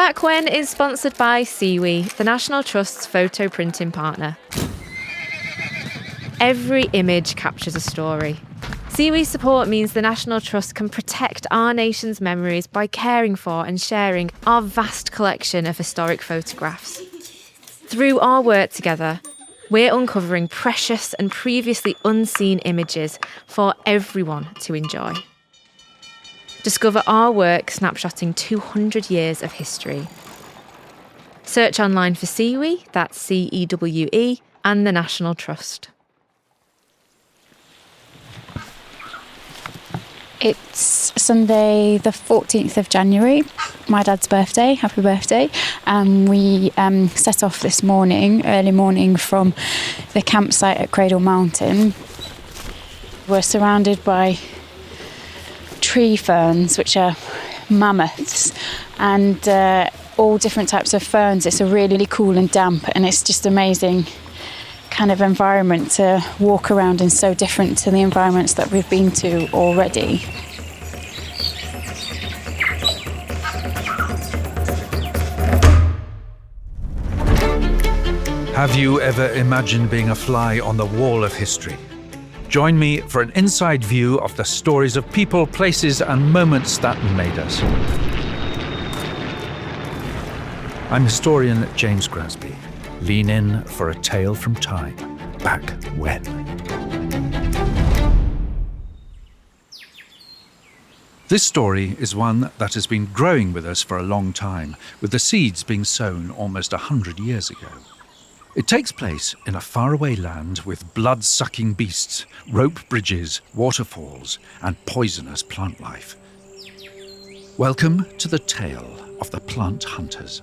Back When is sponsored by Seawe, the National Trust's photo printing partner. Every image captures a story. Seawe's support means the National Trust can protect our nation's memories by caring for and sharing our vast collection of historic photographs. Through our work together, we're uncovering precious and previously unseen images for everyone to enjoy. Discover our work snapshotting 200 years of history. Search online for Seawe, that's CEWE, and the National Trust. It's Sunday the 14th of January, my dad's birthday, happy birthday. We set off this morning, early morning, from the campsite at Cradle Mountain. We're surrounded by tree ferns, which are mammoths, and all different types of ferns. It's a really cool and damp, and it's just amazing kind of environment to walk around, and so different to the environments that we've been to already. Have you ever imagined being a fly on the wall of history? Join me for an inside view of the stories of people, places, and moments that made us. I'm historian James Grasby. Lean in for a tale from time, back when. This story is one that has been growing with us for a long time, with the seeds being sown almost 100 years ago. It takes place in a faraway land with blood-sucking beasts, rope bridges, waterfalls, and poisonous plant life. Welcome to the tale of the plant hunters.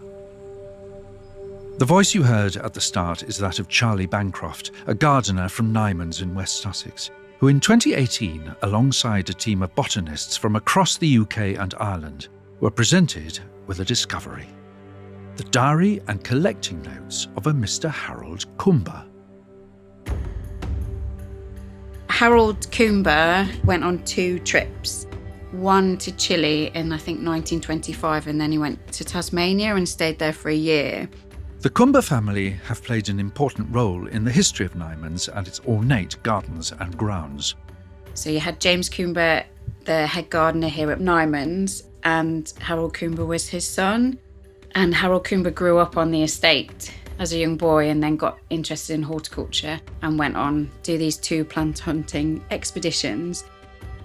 The voice you heard at the start is that of Charlie Bancroft, a gardener from Nymans in West Sussex, who in 2018, alongside a team of botanists from across the UK and Ireland, were presented with a discovery: the diary and collecting notes of a Mr. Harold Coomber. Harold Coomber went on 2 trips. One to Chile in, I think, 1925, and then he went to Tasmania and stayed there for a year. The Coomber family have played an important role in the history of Nymans and its ornate gardens and grounds. So you had James Coomber, the head gardener here at Nymans, and Harold Coomber was his son. And Harold Coomber grew up on the estate as a young boy and then got interested in horticulture and went on to do these 2 plant hunting expeditions.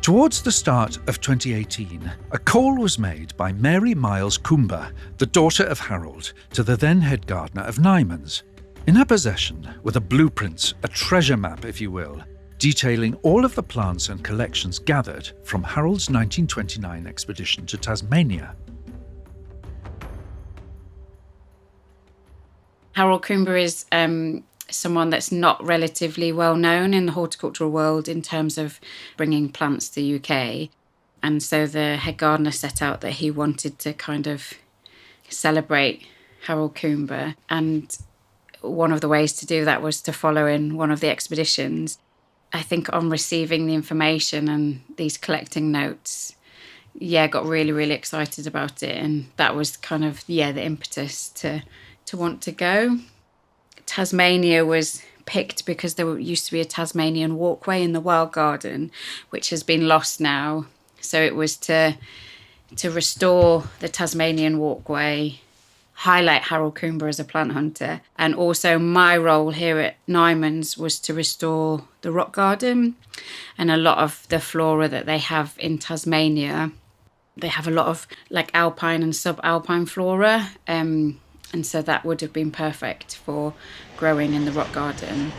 Towards the start of 2018, a call was made by Mary Miles Coomber, the daughter of Harold, to the then head gardener of Nymans. In her possession were the blueprints, a treasure map, if you will, detailing all of the plants and collections gathered from Harold's 1929 expedition to Tasmania. Harold Coomber is someone that's not relatively well known in the horticultural world in terms of bringing plants to the UK. And so the head gardener set out that he wanted to kind of celebrate Harold Coomber. And one of the ways to do that was to follow in one of the expeditions. I think on receiving the information and these collecting notes, got really, really excited about it. And that was kind of, the impetus to want to go. Tasmania was picked because there used to be a Tasmanian walkway in the Wild Garden, which has been lost now. So it was to restore the Tasmanian walkway, highlight Harold Coomber as a plant hunter. And also my role here at Nymans was to restore the rock garden and a lot of the flora that they have in Tasmania. They have a lot of like alpine and subalpine flora. And so that would have been perfect for growing in the rock garden.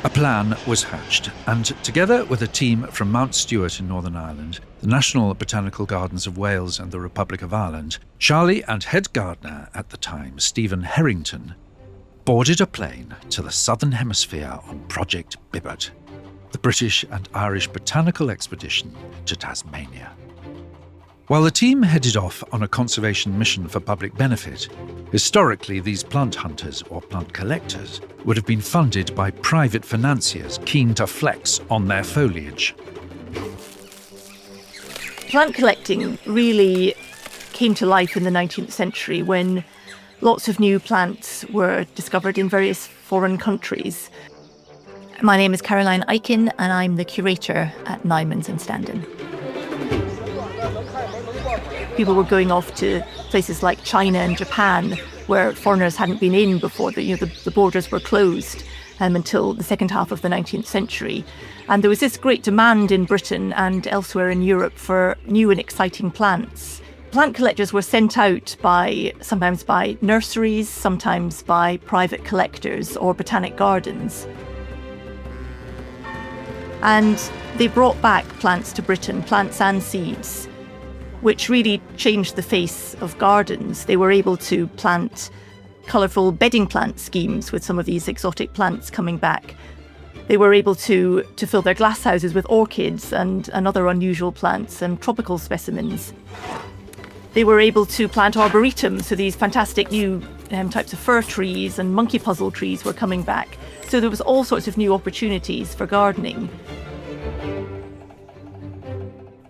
A plan was hatched, and together with a team from Mount Stewart in Northern Ireland, the National Botanical Gardens of Wales and the Republic of Ireland, Charlie and head gardener at the time, Stephen Harrington, boarded a plane to the Southern Hemisphere on Project BIBET, the British and Irish botanical expedition to Tasmania. While the team headed off on a conservation mission for public benefit, historically these plant hunters or plant collectors would have been funded by private financiers keen to flex on their foliage. Plant collecting really came to life in the 19th century when lots of new plants were discovered in various foreign countries. My name is Caroline Ikin, and I'm the curator at Nyman's in Standen. People were going off to places like China and Japan, where foreigners hadn't been in before. The borders were closed until the second half of the 19th century. And there was this great demand in Britain and elsewhere in Europe for new and exciting plants. Plant collectors were sent out sometimes by nurseries, sometimes by private collectors or botanic gardens. And they brought back plants to Britain, plants and seeds, which really changed the face of gardens. They were able to plant colourful bedding plant schemes with some of these exotic plants coming back. They were able to fill their glasshouses with orchids and other unusual plants and tropical specimens. They were able to plant arboretums, so these fantastic new types of fir trees and monkey puzzle trees were coming back. So there was all sorts of new opportunities for gardening.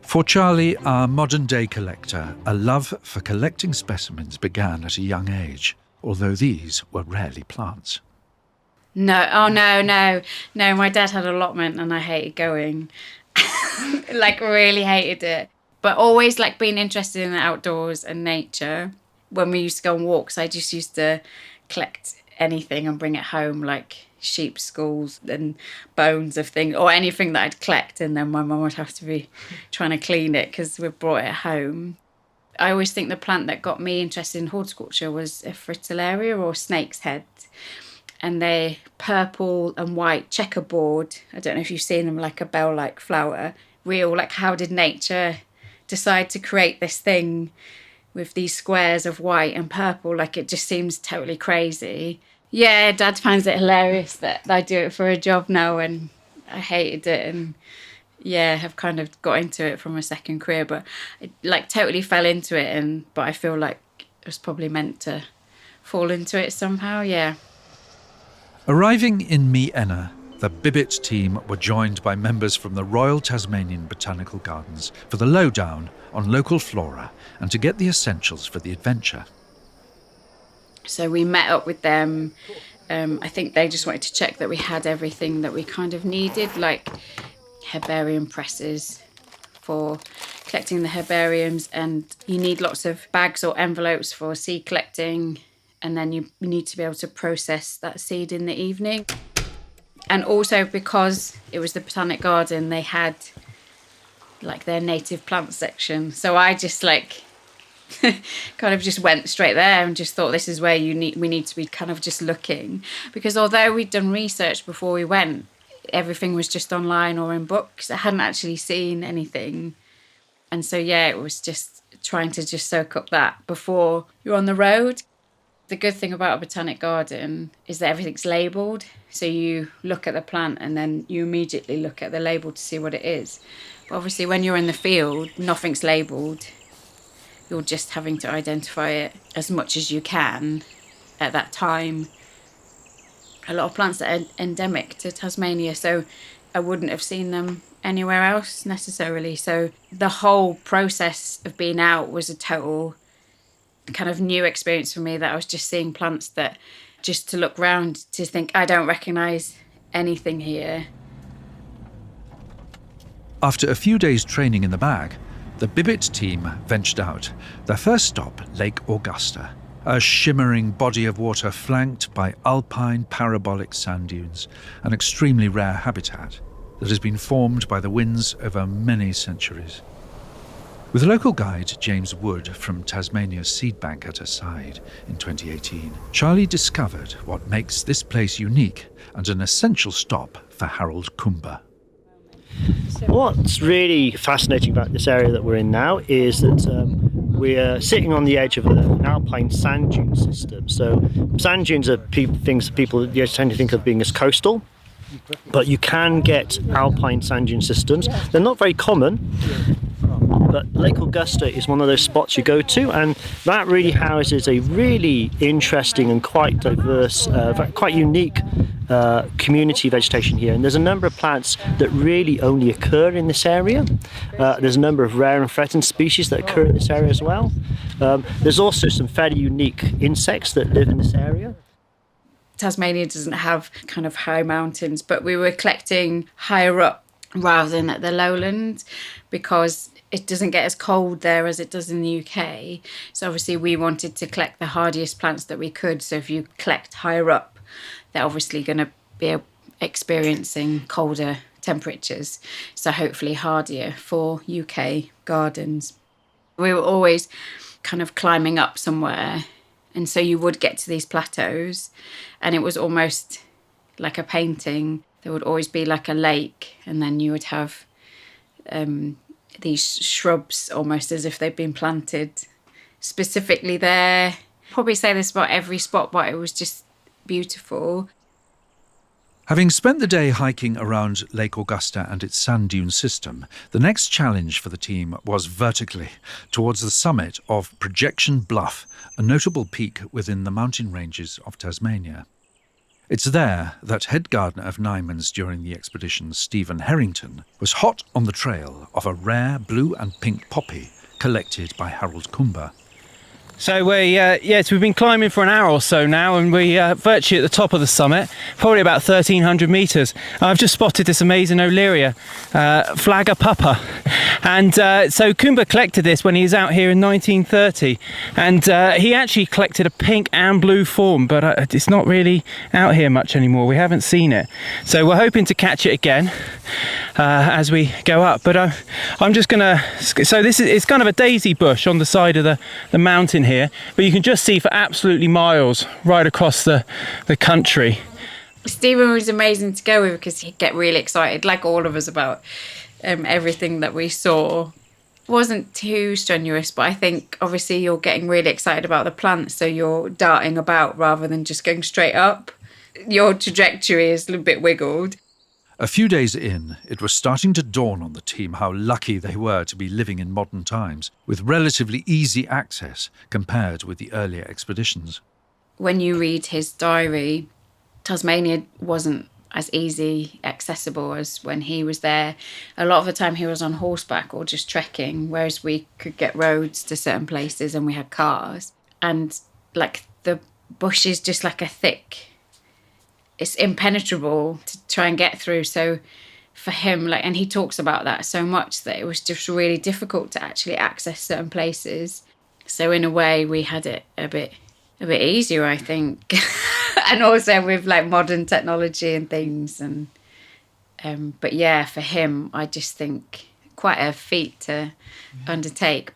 For Charlie, our modern-day collector, a love for collecting specimens began at a young age, although these were rarely plants. No, my dad had an allotment and I hated going. Really hated it. But always being interested in the outdoors and nature. When we used to go on walks, I just used to collect anything and bring it home, like sheep skulls and bones of things, or anything that I'd collect, and then my mum would have to be trying to clean it because we brought it home. I always think the plant that got me interested in horticulture was a fritillaria or snake's head. And they're purple and white checkerboard. I don't know if you've seen them, like a bell-like flower. Real, how did nature decide to create this thing with these squares of white and purple? It just seems totally crazy. Yeah, Dad finds it hilarious that I do it for a job now, and I hated it, and have kind of got into it from a second career, but I totally fell into it, but I feel like it was probably meant to fall into it somehow, yeah. Arriving in Miena, the BIBET team were joined by members from the Royal Tasmanian Botanical Gardens for the lowdown on local flora and to get the essentials for the adventure. So we met up with them. I think they just wanted to check that we had everything that we kind of needed, like herbarium presses for collecting the herbariums, and you need lots of bags or envelopes for seed collecting, and then you need to be able to process that seed in the evening. And also because it was the Botanic Garden, they had their native plant section. So I just kind of just went straight there and just thought, this is where we need to be kind of just looking. Because although we'd done research before we went, everything was just online or in books. I hadn't actually seen anything. And so, it was just trying to just soak up that before you're on the road. The good thing about a botanic garden is that everything's labelled. So you look at the plant and then you immediately look at the label to see what it is. But obviously when you're in the field, nothing's labelled. You're just having to identify it as much as you can at that time. A lot of plants are endemic to Tasmania, so I wouldn't have seen them anywhere else necessarily. So the whole process of being out was a total kind of new experience for me, that I was just seeing plants that, just to look round to think, I don't recognise anything here. After a few days training in the bag, the BIBET team ventured out. Their first stop, Lake Augusta, a shimmering body of water flanked by alpine parabolic sand dunes, an extremely rare habitat that has been formed by the winds over many centuries. With local guide James Wood from Tasmania's Seed Bank at her side in 2018, Charlie discovered what makes this place unique and an essential stop for Harold Kumba. What's really fascinating about this area that we're in now is that we're sitting on the edge of an alpine sand dune system. So sand dunes are things that people tend to think of being as coastal, but you can get alpine sand dune systems. They're not very common, but Lake Augusta is one of those spots you go to, and that really houses a really interesting and quite diverse, quite unique community vegetation here, and there's a number of plants that really only occur in this area. There's a number of rare and threatened species that occur in this area as well. There's also some fairly unique insects that live in this area. Tasmania doesn't have kind of high mountains, but we were collecting higher up rather than at the lowlands because it doesn't get as cold there as it does in the UK. So obviously we wanted to collect the hardiest plants that we could. So if you collect higher up, they're obviously going to be experiencing colder temperatures. So hopefully hardier for UK gardens. We were always kind of climbing up somewhere. And so you would get to these plateaus and it was almost like a painting. There would always be like a lake and then you would have these shrubs almost as if they'd been planted specifically there. Probably say this about every spot, but it was just beautiful. Having spent the day hiking around Lake Augusta and its sand dune system, the next challenge for the team was vertically, towards the summit of Projection Bluff, a notable peak within the mountain ranges of Tasmania. It's there that head gardener of Nyman's during the expedition, Stephen Harrington, was hot on the trail of a rare blue and pink poppy collected by Harold Kumba. So we've been climbing for an hour or so now, and we're virtually at the top of the summit, probably about 1,300 metres. I've just spotted this amazing Olearia, Flagger Puppa. And so Kumba collected this when he was out here in 1930. And he actually collected a pink and blue form, but it's not really out here much anymore. We haven't seen it. So we're hoping to catch it again as we go up. But I'm just going to... So it's kind of a daisy bush on the side of the mountain here, but you can just see for absolutely miles right across the country. Stephen was amazing to go with because he'd get really excited, like all of us, about everything that we saw. It wasn't too strenuous, but I think obviously you're getting really excited about the plants, so you're darting about rather than just going straight up. Your trajectory is a little bit wiggled. A few days in, it was starting to dawn on the team how lucky they were to be living in modern times, with relatively easy access compared with the earlier expeditions. When you read his diary, Tasmania wasn't as easy accessible as when he was there. A lot of the time he was on horseback or just trekking, whereas we could get roads to certain places and we had cars. And like the bush is just like a thick... It's impenetrable to try and get through. So for him, and he talks about that so much, that it was just really difficult to actually access certain places. So in a way, we had it a bit easier, I think. And also with like modern technology and things. And but yeah, for him, I just think quite a feat to undertake.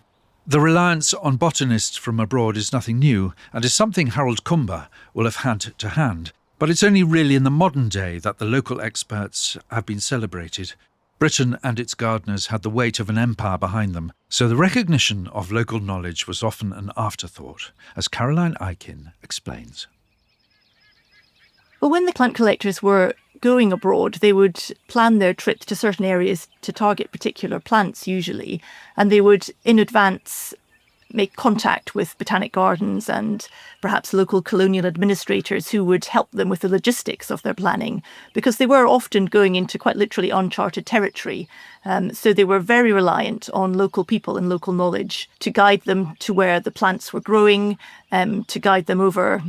The reliance on botanists from abroad is nothing new and is something Harold Kumba will have had to hand. But it's only really in the modern day that the local experts have been celebrated. Britain and its gardeners had the weight of an empire behind them, so the recognition of local knowledge was often an afterthought, as Caroline Ikin explains. Well, when the plant collectors were going abroad, they would plan their trips to certain areas to target particular plants usually, and they would in advance make contact with botanic gardens and perhaps local colonial administrators who would help them with the logistics of their planning, because they were often going into quite literally uncharted territory. So they were very reliant on local people and local knowledge to guide them to where the plants were growing, to guide them over,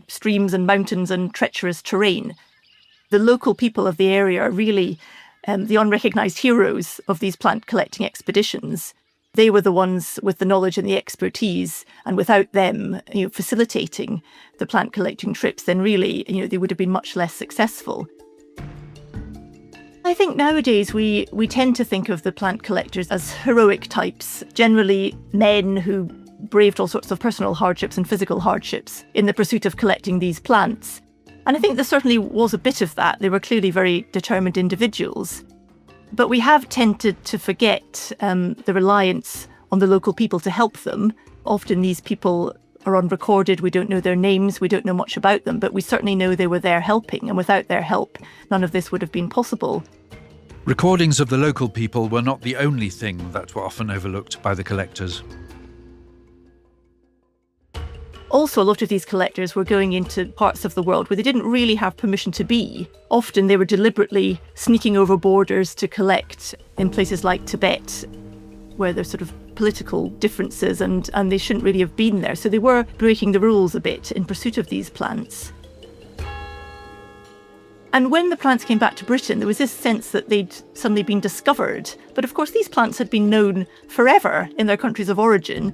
streams and mountains and treacherous terrain. The local people of the area are really the unrecognised heroes of these plant collecting expeditions. They were the ones with the knowledge and the expertise, and without them, facilitating the plant collecting trips, then really, they would have been much less successful. I think nowadays we tend to think of the plant collectors as heroic types, generally men who braved all sorts of personal hardships and physical hardships in the pursuit of collecting these plants. And I think there certainly was a bit of that. They were clearly very determined individuals. But we have tended to forget the reliance on the local people to help them. Often these people are unrecorded, we don't know their names, we don't know much about them, but we certainly know they were there helping, and without their help, none of this would have been possible. Recordings of the local people were not the only thing that were often overlooked by the collectors. Also, a lot of these collectors were going into parts of the world where they didn't really have permission to be. Often they were deliberately sneaking over borders to collect in places like Tibet, where there's sort of political differences and they shouldn't really have been there. So they were breaking the rules a bit in pursuit of these plants. And when the plants came back to Britain, there was this sense that they'd suddenly been discovered. But of course, these plants had been known forever in their countries of origin.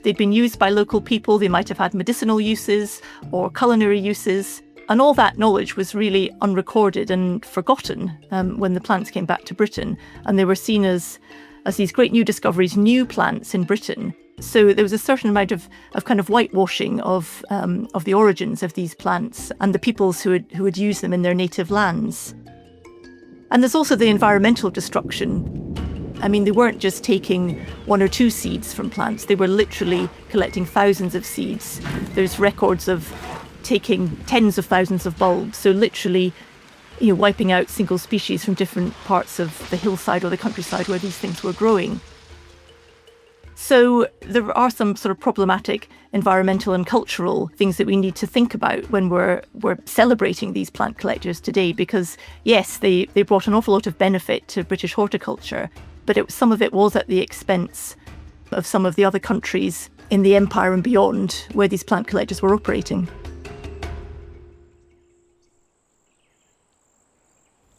They'd been used by local people. They might have had medicinal uses or culinary uses. And all that knowledge was really unrecorded and forgotten when the plants came back to Britain. And they were seen as these great new discoveries, new plants in Britain. So there was a certain amount of kind of whitewashing of the origins of these plants and the peoples who had used them in their native lands. And there's also the environmental destruction. I mean, they weren't just taking 1 or 2 seeds from plants. They were literally collecting thousands of seeds. There's records of taking tens of thousands of bulbs. So literally, wiping out single species from different parts of the hillside or the countryside where these things were growing. So there are some sort of problematic environmental and cultural things that we need to think about when we're celebrating these plant collectors today, because yes, they brought an awful lot of benefit to British horticulture, but some of it was at the expense of some of the other countries in the empire and beyond where these plant collectors were operating.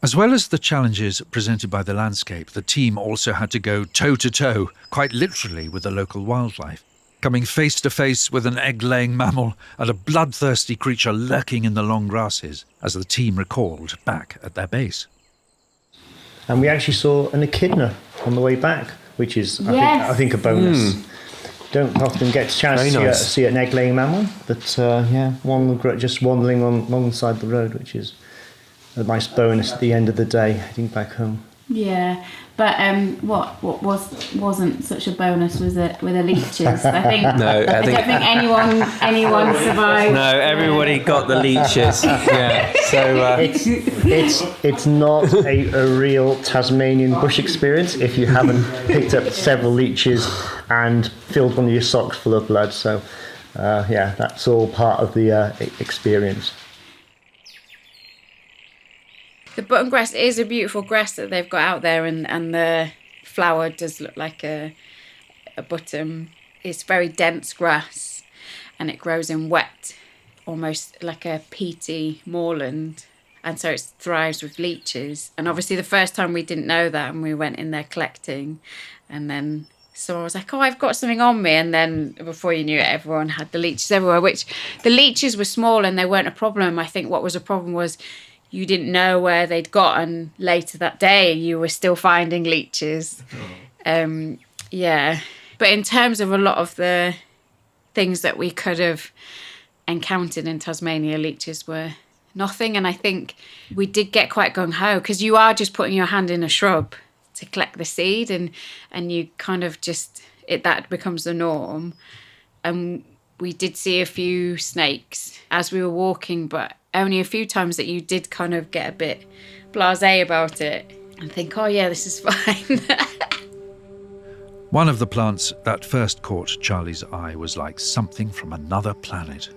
As well as the challenges presented by the landscape, the team also had to go toe-to-toe, quite literally, with the local wildlife, coming face-to-face with an egg-laying mammal and a bloodthirsty creature lurking in the long grasses, as the team recalled back at their base. And we actually saw an echidna on the way back, which is, I think, a bonus. Don't often get a chance to see an egg-laying mammal, but one just wandering alongside the road, which is a nice bonus at the end of the day, heading back home. Yeah, but what wasn't such a bonus was the leeches. I don't think anyone survived. No, everybody got the leeches. Yeah, so it's not a real Tasmanian bush experience if you haven't picked up several leeches and filled one of your socks full of blood. So that's all part of the experience. The button grass is a beautiful grass that they've got out there, and the flower does look like a button. It's very dense grass, and it grows in wet, almost like a peaty moorland, and so it thrives with leeches. And obviously the first time we didn't know that, and we went in there collecting, and then someone was like, I've got something on me, and then before you knew it, everyone had the leeches everywhere, which the leeches were small and they weren't a problem. I think what was a problem was you didn't know where they'd gotten later that day. You were still finding leeches. But in terms of a lot of the things that we could have encountered in Tasmania, leeches were nothing. And I think we did get quite gung-ho, because you are just putting your hand in a shrub to collect the seed, and you kind of that becomes the norm. And we did see a few snakes as we were walking, but only a few times that you did kind of get a bit blasé about it and think, oh yeah, this is fine. One of the plants that first caught Charlie's eye was like something from another planet.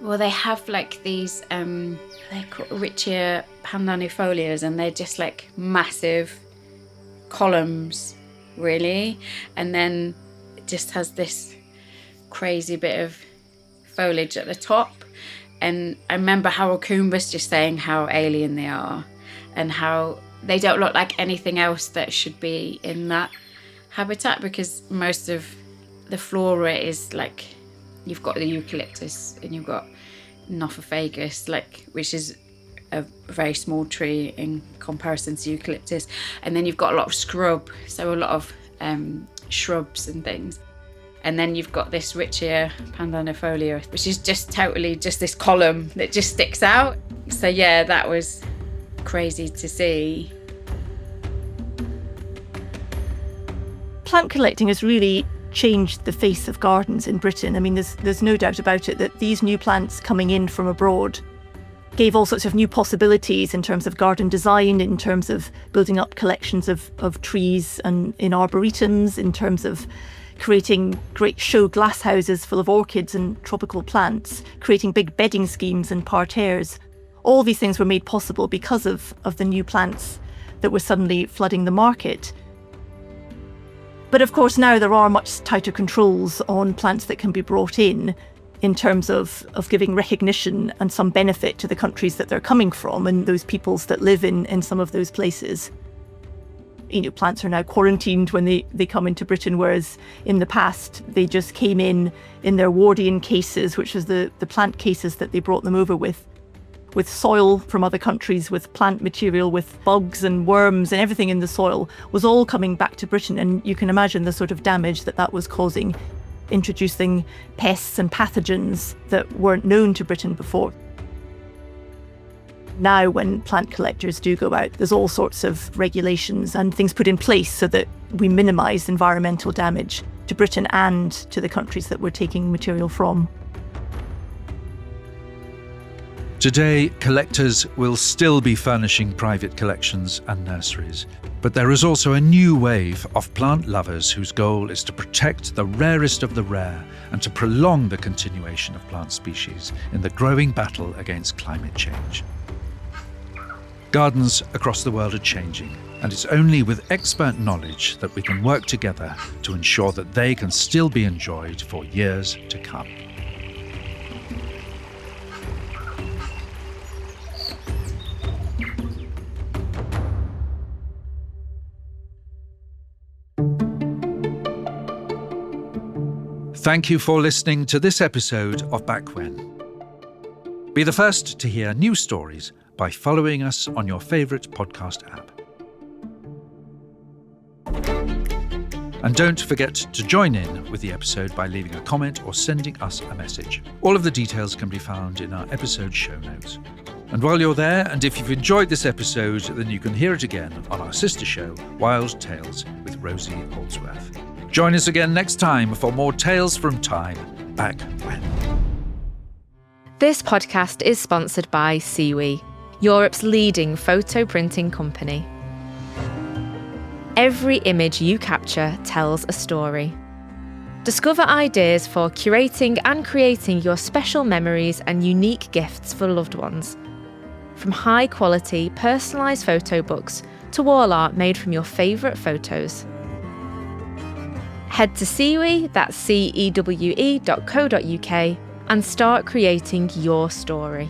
Well, they have like these, they're called Richia pandanifolias, and they're just like massive columns, really. And then it just has this crazy bit of foliage at the top. And I remember Harold Coombs just saying how alien they are and how they don't look like anything else that should be in that habitat, because most of the flora is like, you've got the eucalyptus and you've got Nopophagus, which is a very small tree in comparison to eucalyptus. And then you've got a lot of scrub, so a lot of shrubs and things. And then you've got this Richia pandanifolia, which is just totally just this column that just sticks out. So yeah, that was crazy to see. Plant collecting has really changed the face of gardens in Britain. I mean, there's no doubt about it that these new plants coming in from abroad gave all sorts of new possibilities in terms of garden design, in terms of building up collections of trees and in arboretums, in terms of creating great show glasshouses full of orchids and tropical plants, creating big bedding schemes and parterres. All these things were made possible because of the new plants that were suddenly flooding the market. But of course now there are much tighter controls on plants that can be brought in terms of giving recognition and some benefit to the countries that they're coming from and those peoples that live in some of those places. Plants are now quarantined when they come into Britain, whereas in the past they just came in their Wardian cases, which was the plant cases that they brought them over with soil from other countries, with plant material, with bugs and worms, and everything in the soil was all coming back to Britain. And you can imagine the sort of damage that was causing, introducing pests and pathogens that weren't known to Britain before. Now, when plant collectors do go out, there's all sorts of regulations and things put in place so that we minimise environmental damage to Britain and to the countries that we're taking material from. Today, collectors will still be furnishing private collections and nurseries, but there is also a new wave of plant lovers whose goal is to protect the rarest of the rare and to prolong the continuation of plant species in the growing battle against climate change. Gardens across the world are changing, and it's only with expert knowledge that we can work together to ensure that they can still be enjoyed for years to come. Thank you for listening to this episode of Back When. Be the first to hear new stories by following us on your favourite podcast app. And don't forget to join in with the episode by leaving a comment or sending us a message. All of the details can be found in our episode show notes. And while you're there, and if you've enjoyed this episode, then you can hear it again on our sister show, Wild Tales with Rosie Holdsworth. Join us again next time for more Tales from Time, Back When. This podcast is sponsored by Siwi, Europe's leading photo printing company. Every image you capture tells a story. Discover ideas for curating and creating your special memories and unique gifts for loved ones. From high-quality, personalised photo books to wall art made from your favourite photos. Head to Siwi, that's cewe.co.uk, and start creating your story.